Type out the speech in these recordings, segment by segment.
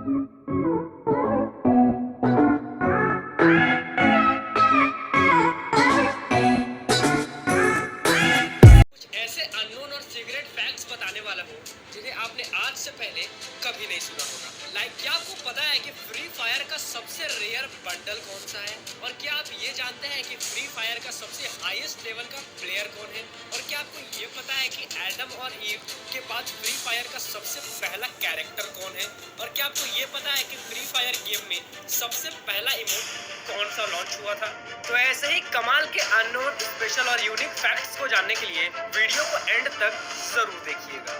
कुछ ऐसे अननोन और सीक्रेट फैक्ट्स बताने वाला हूँ जिन्हें आपने आज से पहले कभी नहीं सुना होगा। क्या आपको पता है कि फ्री फायर का सबसे रेयर बंडल कौन सा है? और क्या आप ये जानते हैं कि फ्री फायर का सबसे हाईएस्ट लेवल का प्लेयर कौन है? और क्या आपको ये पता है कि एडम और ईव के बाद फ्री फायर का सबसे पहला कैरेक्टर कौन है? और क्या आपको ये पता है कि फ्री फायर गेम में सबसे पहला इमोट कौन सा लॉन्च हुआ था? तो ऐसे ही कमाल के अननोन, स्पेशल और यूनिक फैक्ट्स को जानने के लिए वीडियो को एंड तक जरूर देखिएगा।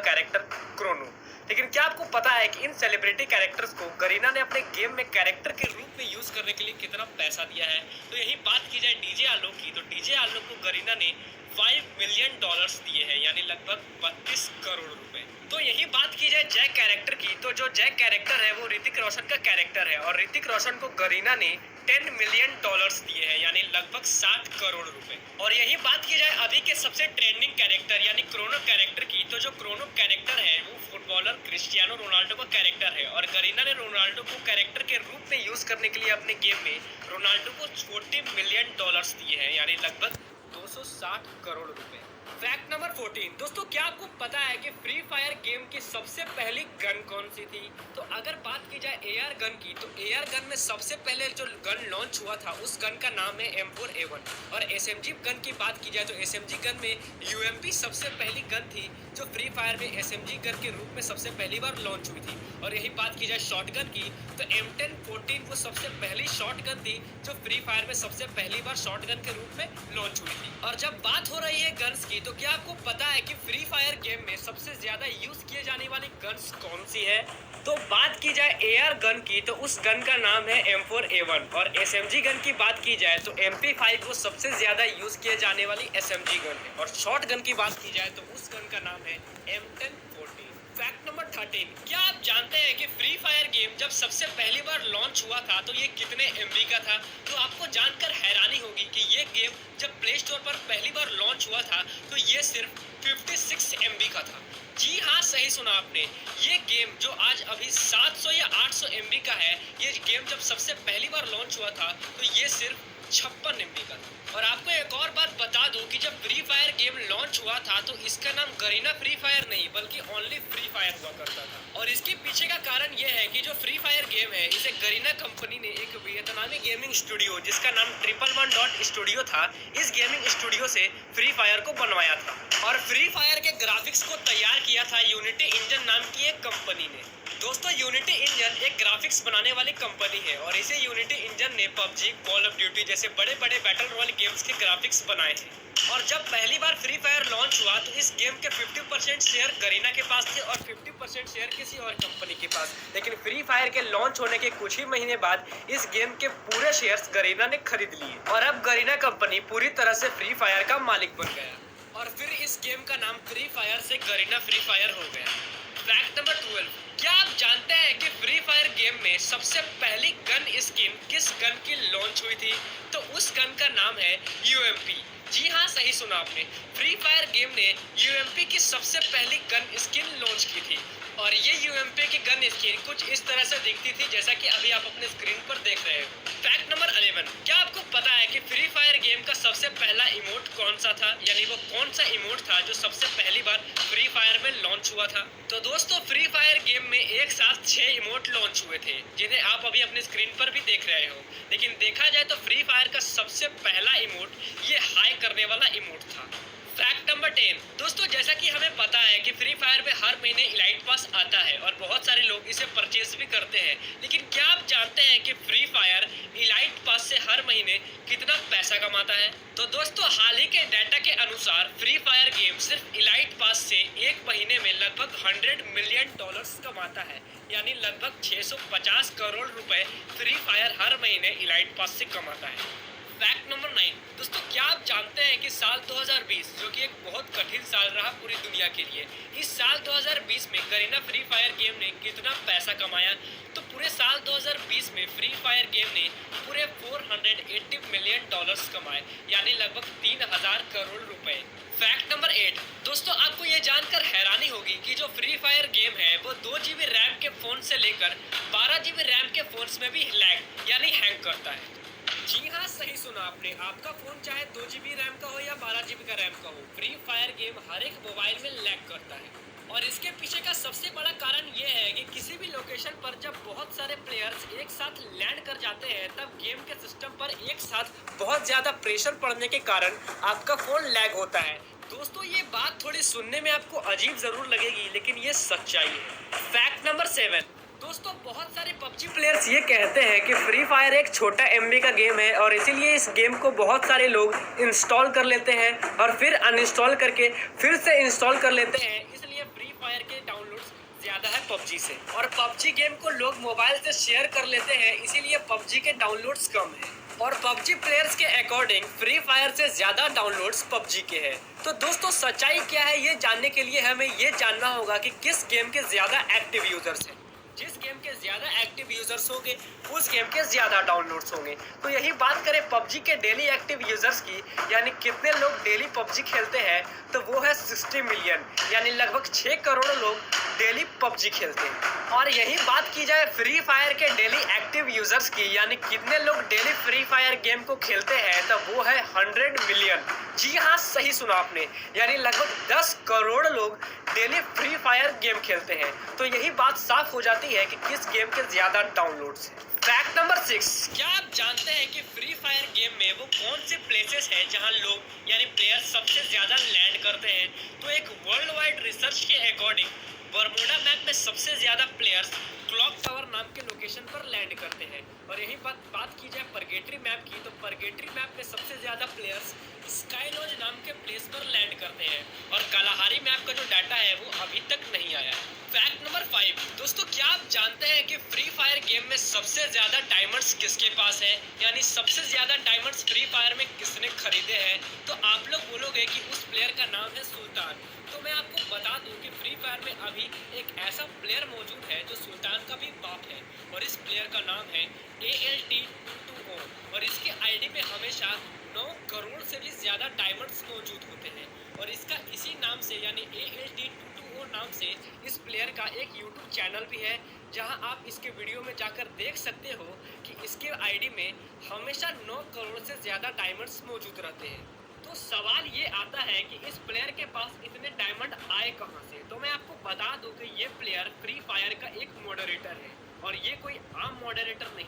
Character Chrono. लेकिन क्या आपको पता है कि इन सेलिब्रिटी कैरेक्टर्स को गरीना ने अपने गेम में कैरेक्टर के रूप में यूज करने के लिए कितना पैसा दिया है? तो यही बात की जाए डीजे आलोक की, तो डीजे आलोक को गरीना ने $5 मिलियन दिए हैं, यानी लगभग 32 करोड़ रुपए। तो यही बात की जाए जैक कैरेक्टर की, तो जो जैक कैरेक्टर है वो ऋतिक रोशन का कैरेक्टर है और ऋतिक रोशन को गरीना ने $10 मिलियन दिए हैं, यानी लगभग 60 करोड़ रुपए। और यही बात की जाए अभी के सबसे ट्रेंडिंग कैरेक्टर यानी क्रोनो कैरेक्टर की, तो जो क्रोनो कैरेक्टर है वो फुटबॉलर क्रिस्टियानो रोनाल्डो का कैरेक्टर है और गरीना ने रोनाल्डो को कैरेक्टर के रूप में यूज करने के लिए अपने गेम में रोनाल्डो को $40 मिलियन दिए हैं, यानी लगभग 260 करोड़ रुपए। Fact number 14। दोस्तों, क्या आपको पता है कि फ्री फायर गेम की सबसे पहली गन कौन सी थी? तो अगर बात की जाए एआर गन की, तो एआर गन में सबसे पहले जो गन लॉन्च हुआ था उस गन का नाम है M4A1। और एसएमजी गन की बात की जाए तो एसएमजी गन में यूएमपी सबसे पहली गन थी जो फ्री फायर में एसएमजी गन के रूप में सबसे पहली बार लॉन्च हुई थी। और यही बात की जाए शॉटगन की, तो M1014 वो सबसे पहली शॉटगन थी जो फ्री फायर में सबसे पहली बार शॉटगन के रूप में लॉन्च हुई थी। और जब बात हो रही है गन्स की, तो क्या आपको पता है कि फ्री फायर गेम में सबसे ज्यादा यूज किए जाने वाली गन्स कौन सी है? तो बात की जाए एआर गन की, तो उस गन का नाम है M4A1। और एसएमजी गन की बात की जाए तो MP5 वो सबसे ज्यादा यूज किए जाने वाली एसएमजी गन है। और शॉट गन की बात की जाए तो उस गन का नाम है M1014। Fact number 13। क्या आप जानते हैं कि फ्री फायर गेम जब सबसे पहली बार लॉन्च हुआ था तो ये कितने MB का था? तो आपको जानकर हैरानी होगी कि ये गेम जब प्ले स्टोर पर पहली बार लॉन्च हुआ था तो ये सिर्फ 56 MB का था। जी हाँ, सही सुना आपने। ये गेम जो आज अभी 700 या 800 MB का है, ये गेम जब सबसे पहली बार लॉन्च हुआ था तो ये सिर्फ 56 MB का था। और आपको एक और बात बता दूं कि जब फ्री फायर गेम लॉन्च हुआ था तो इसका नाम गरीना फ्री फायर नहीं बल्कि ओनली फ्री फायर हुआ करता था। और इसके पीछे का कारण यह है कि जो फ्री फायर गेम है इसे गरीना कंपनी ने एक वियतनामी गेमिंग स्टूडियो जिसका नाम 111 स्टूडियो था, इस गेमिंग स्टूडियो से फ्री फायर को बनवाया था। और फ्री फायर के ग्राफिक्स को तैयार किया था यूनिटी इंजन नाम की एक कंपनी ने। दोस्तों, यूनिटी इंजन एक ग्राफिक्स बनाने वाली कंपनी है और इसे यूनिटी इंजन ने पबजी, कॉल ऑफ ड्यूटी जैसे बड़े बड़े बैटल रॉयल गेम्स के ग्राफिक्स बनाए हैं। और जब पहली बार फ्री फायर लॉन्च हुआ तो इस गेम के 50% शेयर गरीना के पास थे और 50% शेयर किसी और कंपनी के पास। लेकिन फ्री फायर के लॉन्च होने के कुछ ही महीने बाद इस गेम के पूरे शेयर्स गरीना ने खरीद लिए और अब गरीना कंपनी पूरी तरह से फ्री फायर का मालिक बन गया और फिर इस गेम का नाम फ्री फायर से गरीना फ्री फायर हो गया। Fact number 12। क्या आप जानते हैं कि फ्री फायर गेम में सबसे पहली गन स्किन किस गन की लॉन्च हुई थी? तो उस गन का नाम है UMP। जी हाँ, सही सुना आपने। फ्री फायर गेम ने UMP की सबसे पहली गन स्किन लॉन्च की थी और ये UMP की गन स्किन कुछ इस तरह से दिखती थी जैसा कि अभी आप अपने स्क्रीन पर देख रहे हो। Fact number 11। क्या आपको पता है कि फ्री फायर गेम का सबसे पहला इमोट कौन सा था, यानी वो कौन सा इमोट था जो सबसे पहली बार फ्री फायर में लॉन्च हुआ था? तो दोस्तों, फ्री फायर गेम में एक साथ 6 इमोट लॉन्च हुए थे जिन्हें आप अभी अपने स्क्रीन पर भी देख रहे हो। लेकिन देखा जाए तो फ्री फायर का सबसे पहला इमोट ये हाई करने वाला इमोट था। Fact number 10। दोस्तों, जैसा कि हमें पता है कि फ्री फायर में हर महीने इलाइट पास आता है और बहुत सारे लोग इसे परचेस भी करते हैं। लेकिन क्या आप जानते हैं कि फ्री फायर इलाइट पास से हर महीने कितना पैसा कमाता है? तो दोस्तों, हाल ही के डाटा के अनुसार फ्री फायर गेम सिर्फ इलाइट पास से एक महीने में लगभग $100 मिलियन कमाता है, यानी लगभग 650 करोड़ रुपए फ्री फायर हर महीने इलाइट पास से कमाता है। Fact number 9। दोस्तों, क्या आप जानते हैं कि साल 2020 जो कि एक बहुत कठिन साल रहा पूरी दुनिया के लिए, इस साल 2020 में गरीना फ्री फायर गेम ने कितना पैसा कमाया? तो पूरे पूरे साल 2020 में फ्री फायर गेम ने पूरे 480 मिलियन डॉलर्स कमाए, यानी लगभग 3000 करोड़ रुपए। फैक्ट नंबर 8, दोस्तों आपको ये जानकर हैरानी होगी कि जो फ्री फायर गेम है वो 2 GB रैम के फोन से लेकर 12 GB रैम के फोन्स में भी लैग यानी हैंग करता है। जी हाँ, सही सुना आपने। आपका फोन चाहे 2 GB रैम का हो या 12 GB का रैम का हो, फ्री फायर गेम हर एक मोबाइल में लैग करता है। और इसके पीछे का सबसे बड़ा कारण ये है कि किसी भी लोकेशन पर जब बहुत सारे प्लेयर्स एक साथ लैंड कर जाते हैं, तब गेम के सिस्टम पर एक साथ बहुत ज्यादा प्रेशर पड़ने के कारण आपका फोन लैग होता है। दोस्तों ये बात थोड़ी सुनने में आपको अजीब जरूर लगेगी, लेकिन ये सच्चाई है। फैक्ट नंबर 7, दोस्तों बहुत सारे पबजी प्लेयर्स ये कहते हैं कि फ्री फायर एक छोटा एमबी का गेम है और इसीलिए इस गेम को बहुत सारे लोग इंस्टॉल कर लेते हैं और फिर अनइंस्टॉल करके फिर से इंस्टॉल कर लेते हैं। इसलिए फ्री फायर के डाउनलोड्स ज्यादा है पबजी से, और पबजी गेम को लोग मोबाइल से शेयर कर लेते हैं, इसीलिए पबजी के डाउनलोड्स कम है। और पबजी प्लेयर्स के अकॉर्डिंग फ्री फायर से ज्यादा डाउनलोड्स पबजी के हैं। तो दोस्तों सच्चाई क्या है, ये जानने के लिए हमें ये जानना होगा कि किस गेम के ज्यादा एक्टिव यूजर्स हैं। जिस गेम के ज्यादा एक्टिव यूजर्स होंगे उस गेम के ज्यादा डाउनलोड्स होंगे। तो यही बात करें पबजी के डेली एक्टिव यूजर्स की, यानी कितने लोग डेली पबजी खेलते हैं, तो वो है 60 मिलियन, यानी लगभग 6 करोड़ लोग डेली पबजी खेलते हैं। और यही बात की जाए फ्री फायर के डेली एक्टिव यूजर्स की, यानी कितने लोग डेली फ्री फायर गेम को खेलते हैं, तो वो है 100 मिलियन। जी हाँ, सही सुना आपने, यानी लगभग 10 करोड़ लोग डेली फ्री फायर गेम खेलते हैं। तो यही बात साफ हो जाती है कि किस गेम के ज्यादा डाउनलोड्स हैं। फैक्ट नंबर 6, क्या आप जानते हैं कि फ्री फायर गेम में वो कौन से प्लेसेस हैं जहां लोग यानी प्लेयर्स सबसे ज्यादा लैंड करते हैं? तो एक वर्ल्ड वाइड रिसर्च के अकॉर्डिंग बरमूडा मैप में सबसे ज्यादा प्लेयर्स क्लॉक टावर नाम के लोकेशन पर लैंड करते हैं। और यही बात की जाए परगेटरी मैप की, तो परगेटरी मैप में सबसे ज्यादा प्लेयर्स स्काई लॉज नाम के प्लेस पर लैंड करते हैं। और कालाहारी मैप का जो डाटा है वो अभी तक नहीं आया। फैक्ट नंबर 5, दोस्तों क्या आप जानते हैं कि फ्री फायर गेम में सबसे ज्यादा डायमंड्स किसके पास है, यानी सबसे ज्यादा डायमंड्स फ्री फायर में किसने खरीदे हैं? तो आप लोग बोलोगे कि उस प्लेयर का नाम है सुल्तान। तो मैं आपको बता दूं कि फ्री फायर में अभी एक ऐसा प्लेयर मौजूद है जो सुल्तान का भी बाप है, और इस प्लेयर का नाम है ALT22O, और इसके आईडी में हमेशा 9 करोड़ से भी ज्यादा डायमंड्स मौजूद होते हैं। और इसका इसी नाम से यानी ALT22O नाम से इस प्लेयर का एक यूट्यूब चैनल भी है, जहां आप इसके वीडियो में जाकर देख सकते हो कि इसके आईडी में हमेशा 9 करोड़ से ज्यादा डायमंड्स मौजूद रहते हैं। तो सवाल ये आता है कि इस प्लेयर के पास इतने डायमंड आए कहां से? तो मैं आपको बता दूं कि ये प्लेयर फ्री फायर का एक मॉडरेटर है, और ये कोई आम मॉडरेटर नहीं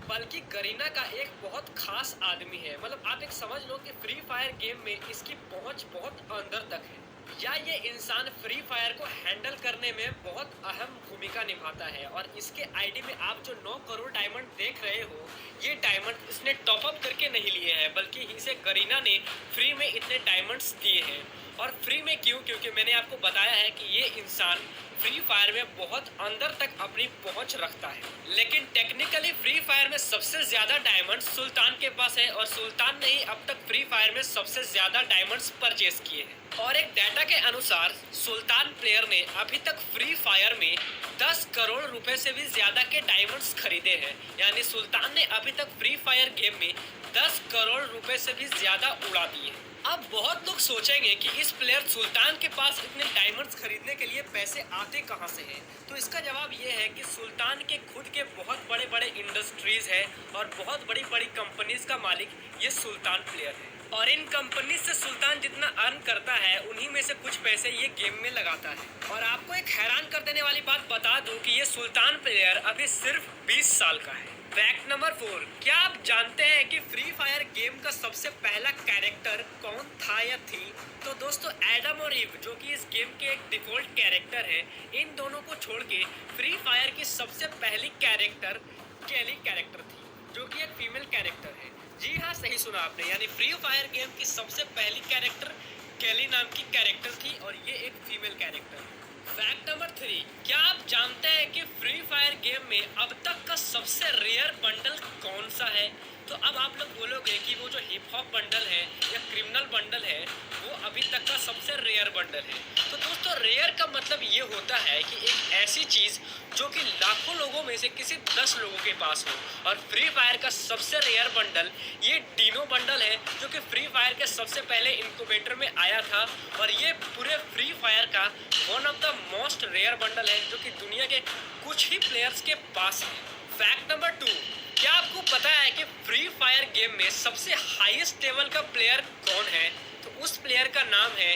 बल्कि गरीना का एक बहुत खास आदमी है। मतलब आप एक समझ लो कि फ्री फायर गेम में इसकी पहुंच बहुत अंदर तक है, या ये इंसान फ्री फायर को हैंडल करने में बहुत अहम भूमिका निभाता है। और इसके आईडी में आप जो 9 करोड़ डायमंड देख रहे हो, ये डायमंड इसने टॉप अप करके नहीं लिए हैं, बल्कि इसे गरीना ने फ्री में इतने डायमंड्स दिए हैं। और फ्री में क्यों? क्योंकि मैंने आपको बताया है कि ये इंसान फ्री फायर में बहुत अंदर तक अपनी पहुंच रखता है। लेकिन टेक्निकली फ्री फायर में सबसे ज्यादा डायमंड सुल्तान के पास है, और सुल्तान ने ही अब तक फ्री फायर में सबसे ज्यादा डायमंड्स परचेज किए हैं। और एक डाटा के अनुसार सुल्तान प्लेयर ने अभी तक फ्री फायर में 10 करोड़ रुपए से भी ज्यादा के डायमंड्स खरीदे हैं, यानी सुल्तान ने अभी तक फ्री फायर गेम में 10 करोड़ रुपए से भी ज्यादा उड़ा दिए। अब बहुत लोग सोचेंगे कि इस प्लेयर सुल्तान के पास इतने डायमंड्स खरीदने के लिए पैसे आते कहां से हैं? तो इसका जवाब ये है कि सुल्तान के खुद के बहुत बड़े बड़े इंडस्ट्रीज है, और बहुत बड़ी बड़ी कंपनीज का मालिक ये सुल्तान प्लेयर है। और इन कंपनी से सुल्तान जितना अर्न करता है, उन्हीं में से कुछ पैसे ये गेम में लगाता है। और आपको एक हैरान कर देने वाली बात बता दूं कि ये सुल्तान प्लेयर अभी सिर्फ 20 साल का है। फैक्ट नंबर 4, क्या आप जानते हैं कि फ्री फायर गेम का सबसे पहला कैरेक्टर कौन था या थी? तो दोस्तों एडम और ईव, जो कि इस गेम के एक डिफॉल्ट कैरेक्टर है, इन दोनों को छोड़ के फ्री फायर की सबसे पहली कैरेक्टर केली कैरेक्टर थी, जो कि एक फीमेल कैरेक्टर है। जी हाँ, सही सुना आपने, यानी फ्री फायर गेम की सबसे पहली कैरेक्टर केली नाम की कैरेक्टर थी, और ये एक फीमेल कैरेक्टर है। फैक्ट नंबर 3, क्या आप जानते हैं कि फ्री फायर गेम में अब तक का सबसे रेयर बंडल कौन सा है? तो अब आप लोग बोलोगे कि वो जो हिप हॉप बंडल है या क्रिमिनल बंडल है वो अभी तक का सबसे रेयर बंडल है। तो दोस्तों रेयर का मतलब ये होता है कि एक ऐसी चीज़ जो कि लाखों लोगों में से किसी 10 लोगों के पास हो। और फ्री फायर का सबसे रेयर बंडल ये डीनो बंडल है जो कि फ्री फायर के सबसे पहले इनक्यूबेटर में आया था और ये पूरे फ्री फायर का one of the most rare bundle है जो कि दुनिया के कुछ ही प्लेयर्स के पास है। फैक्ट नंबर 2, क्या आपको पता है कि फ्री फायर गेम में सबसे हाईएस्ट लेवल का प्लेयर कौन है? तो उस प्लेयर का नाम है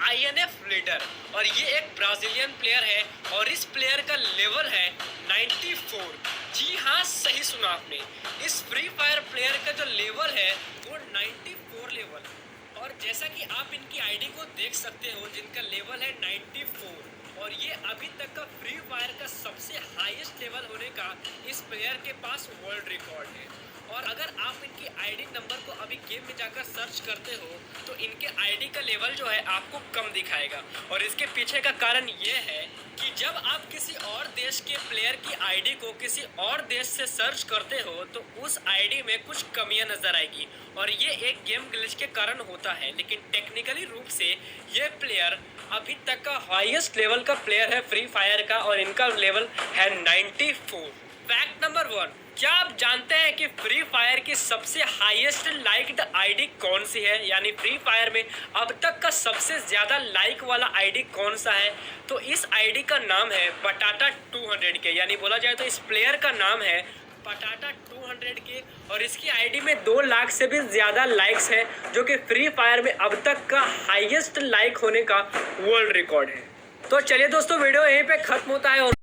INF लीडर और ये एक ब्राजीलियन प्लेयर है और इस प्लेयर का लेवल है 94। जी हाँ, सही सुना आपने। इस फ्री फायर प्लेयर का जो लेवल है वो 94 लेवल। और जैसा कि आप इनकी आईडी को देख सकते हो जिनका लेवल है 94 और ये अभी तक का फ्री फायर का सबसे हाईएस्ट लेवल होने का इस प्लेयर के पास वर्ल्ड रिकॉर्ड है। और अगर आप इनकी आईडी नंबर को अभी गेम में जाकर सर्च करते हो तो इनके आईडी का लेवल जो है आपको कम दिखाएगा और इसके पीछे का कारण ये है कि जब आप किसी और देश के प्लेयर की आईडी को किसी और देश से सर्च करते हो तो उस आईडी में कुछ कमियां नजर आएगी और ये एक गेम ग्लिच के कारण होता है। लेकिन टेक्निकली रूप से ये प्लेयर अभी तक का हाईएस्ट लेवल का प्लेयर है फ्री फायर का और इनका लेवल है 94। फैक्ट नंबर 1, क्या आप जानते हैं कि फ्री फायर की सबसे हाईएस्ट लाइक्ड आईडी कौन सी है? यानी फ्री फायर में अब तक का सबसे ज़्यादा लाइक वाला आईडी कौन सा है? तो इस आईडी का नाम है पटाटा 200 के, यानी बोला जाए तो इस प्लेयर का नाम है पटाटा 200 के और इसकी आईडी में 2 लाख से भी ज़्यादा लाइक्स है जो कि फ्री फायर में अब तक का हाईएस्ट लाइक होने का वर्ल्ड रिकॉर्ड है। तो चलिए दोस्तों, वीडियो यहीं पे खत्म होता है और